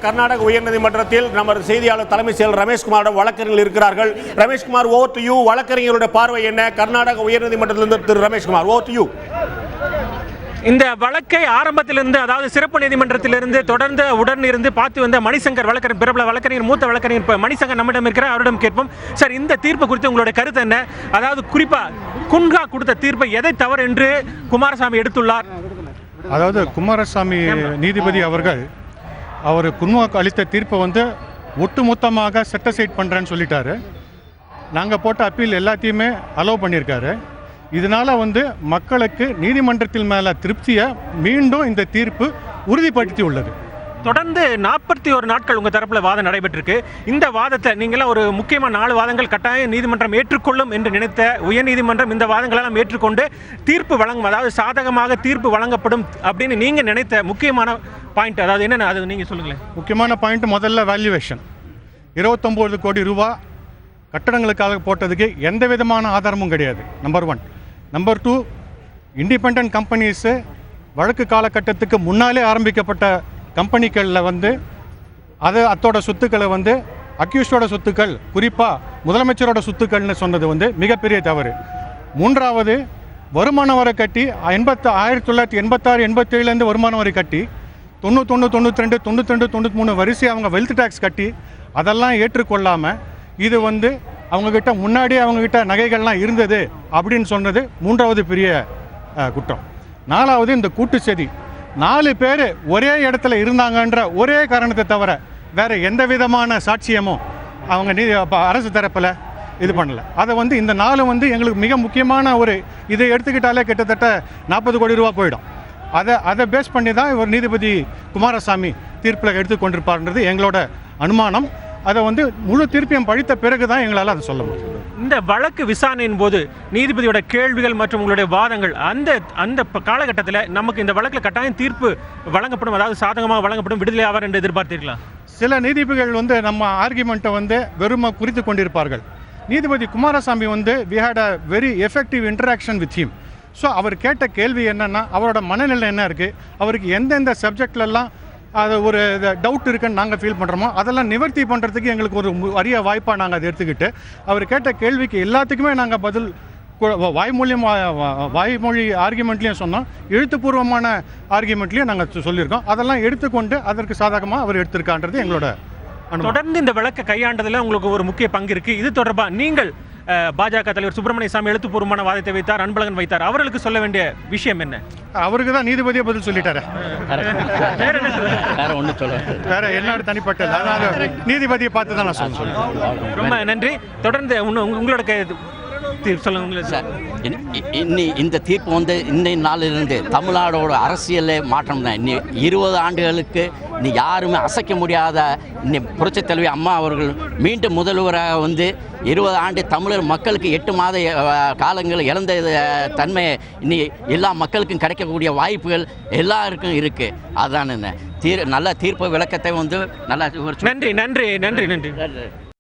கர்நாடக உயர்நீதிமன்றத்தில் நமது செய்தியாளர் தலைமை செயலர் ரமேஷ்குமாரிடம் வழக்கறிஞர்கள் இருக்கிறார்கள். Rameshkumar, over to you. வழக்கறிஞருடைய பார்வை என்ன? கர்நாடக உயர்நீதிமன்றத்திலிருந்து Thiru Rameshkumar, over to you. இந்த வழக்கை ஆரம்பத்திலிருந்து, அதாவது சிறப்பு நீதிமன்றத்திலிருந்து தொடர்ந்து உடன் இருந்து பார்த்து வந்த மணிசங்கர் வழக்கறிஞர், பிரபல வழக்கறிஞர், மூத்த வழக்கறிஞர் மணிசங்கர் நம்மிடம் இருக்கிற, அவரிடம் கேட்போம். சார், இந்த தீர்ப்பு குறித்து உங்களுடைய கருத்து என்ன? அதாவது குறிப்பா குன்ஹா கொடுத்த தீர்ப்பை எதை தவறு என்று குமாரசாமி எடுத்துள்ளார்? அதாவது குமாரசாமி நீதிபதி அவர்கள் அவர் குன்ஹாவுக்கு அளித்த தீர்ப்பை ஒட்டுமொத்தமாக செட்டசைட் பண்ணுறேன்னு சொல்லிட்டாரு. நாங்கள் போட்ட அப்பீல் எல்லாத்தையுமே அலோவ் பண்ணியிருக்காரு. இதனால் மக்களுக்கு நீதிமன்றத்தில் மேலே திருப்தியை மீண்டும் இந்த தீர்ப்பு உறுதிப்படுத்தி உள்ளது. தொடர்ந்து 41 நாட்கள் உங்கள் தரப்பில் வாதம் நடைபெற்றிருக்கு. இந்த வாதத்தை நீங்களாம் ஒரு முக்கியமான 4 வாதங்கள் கட்டாயம் நீதிமன்றம் ஏற்றுக்கொள்ளும் என்று நினைத்த உயர்நீதிமன்றம் இந்த வாதங்களெல்லாம் ஏற்றுக்கொண்டு தீர்ப்பு வழங்கும், அதாவது சாதகமாக தீர்ப்பு வழங்கப்படும் அப்படின்னு நீங்கள் நினைத்த முக்கியமான பாயிண்ட் அதாவது என்னென்ன, அது நீங்கள் சொல்லுங்களேன். முக்கியமான பாயிண்ட் முதல்ல வேல்யூவேஷன். 29 கோடி ரூபா கட்டடங்களுக்காக போட்டதுக்கு எந்த விதமான ஆதாரமும் கிடையாது. நம்பர் 1. நம்பர் 2, இண்டிபெண்ட் கம்பெனிஸு வழக்கு காலகட்டத்துக்கு முன்னாலே ஆரம்பிக்கப்பட்ட கம்பெனிகளில் அதோட சொத்துக்களை அக்யூஸ்டோட சொத்துக்கள், குறிப்பாக முதலமைச்சரோட சொத்துக்கள்னு சொன்னது மிகப்பெரிய தவறு. 3வது, வருமான வரி கட்டி 1986, 87 வருமான வரி கட்டி 91, 92, 92, 93 வரிசை அவங்க வெல்த் டேக்ஸ் கட்டி அதெல்லாம் ஏற்றுக்கொள்ளாமல் இது அவங்கக்கிட்ட முன்னாடியே அவங்கக்கிட்ட நகைகள்லாம் இருந்தது அப்படின்னு சொன்னது 3வது பெரிய குற்றம். 4வது, இந்த கூட்டு சதி. 4 பேர் ஒரே இடத்துல இருந்தாங்கன்ற ஒரே காரணத்தை தவிர வேறு எந்த விதமான சாட்சியமும் அவங்க அரசு தரப்பில் இது பண்ணலை. அதை இந்த 4 எங்களுக்கு மிக முக்கியமான இதை எடுத்துக்கிட்டாலே கிட்டத்தட்ட 40 கோடி ரூபா போயிடும். அதை பேஸ் பண்ணி தான் ஒரு நீதிபதி குமாரசாமி தீர்ப்பில் எடுத்துக்கொண்டிருப்பார்ன்றது எங்களோட அனுமானம். அதை முழு தீர்ப்பையும் படித்த பிறகு தான் எங்களால் அதை சொல்ல முடியும். இந்த வழக்கு விசாரணையின் போது நீதிபதியோட கேள்விகள் மற்றும் உங்களுடைய வாதங்கள் அந்த காலகட்டத்தில் நமக்கு இந்த வழக்கில் கட்டாயம் தீர்ப்பு வழங்கப்படும், அதாவது சாதகமாக வழங்கப்படும், விடுதலை ஆவார் என்று எதிர்பார்த்தீர்களா? சில நீதிபதிகள் நம்ம ஆர்கியூமெண்ட்டை வெறுமை குறித்து கொண்டிருப்பார்கள். நீதிபதி Kumaraswamy we had a very effective interaction with him. So அவர் கேட்ட கேள்வி என்னென்னா, அவரோட மனநிலை என்ன இருக்குது, அவருக்கு எந்தெந்த சப்ஜெக்ட்லலாம் அது ஒரு டவுட் இருக்குன்னு நாங்கள் ஃபீல் பண்ணுறோமோ அதெல்லாம் நிவர்த்தி பண்ணுறதுக்கு எங்களுக்கு ஒரு அரிய வாய்ப்பாக நாங்கள் அதை எடுத்துக்கிட்டு அவர் கேட்ட கேள்விக்கு எல்லாத்துக்குமே நாங்கள் பதில் வாய்மொழி ஆர்கியூமெண்ட்லேயும் சொன்னோம், எழுத்துப்பூர்வமான ஆர்கியூமெண்ட்லேயும் நாங்கள் சொல்லியிருக்கோம். அதெல்லாம் எடுத்துக்கொண்டு அதற்கு சாதகமாக அவர் எடுத்திருக்கான்றது எங்களோட அனுபவம். தொடர்ந்து இந்த வழக்கை கையாண்டதில் உங்களுக்கு ஒரு முக்கிய பங்கு இருக்குது. இது தொடர்பாக நீங்கள் பாஜக தலைவர் சுப்பிரமணிய சாமி எழுத்துப்பூர்வமான வாதத்தை வைத்தார், அன்பழகன் வைத்தார். அவர்களுக்கு சொல்ல வேண்டிய விஷயம் என்ன? அவருக்கு தான் நீதிபதியை பதில் சொல்லிட்டாரு. வேற என்ன தனிப்பட்டது, அதனால நீதிபதியை பார்த்து தான் நான் சொல்லுவேன். ரொம்ப நன்றி. தொடர்ந்து உங்களோட சொல்லுங்க சார். இந்த தீர்ப்பு இன்னைய நாளிலிருந்து தமிழ்நாடோட அரசியலே மாற்றம் தான். இன்னி 20 ஆண்டுகளுக்கு யாருமே அசைக்க முடியாத புரட்சித் தலைவி அம்மா அவர்கள் மீண்டும் முதல்வராக 20 ஆண்டு தமிழர் மக்களுக்கு 8 மாத காலங்கள் இழந்த தன்மை இன்னி எல்லா மக்களுக்கும் கிடைக்கக்கூடிய வாய்ப்புகள் எல்லாருக்கும் இருக்குது. அதுதான் என்ன நல்ல தீர்ப்பு விளக்கத்தை நல்லா. நன்றி நன்றி நன்றி நன்றி.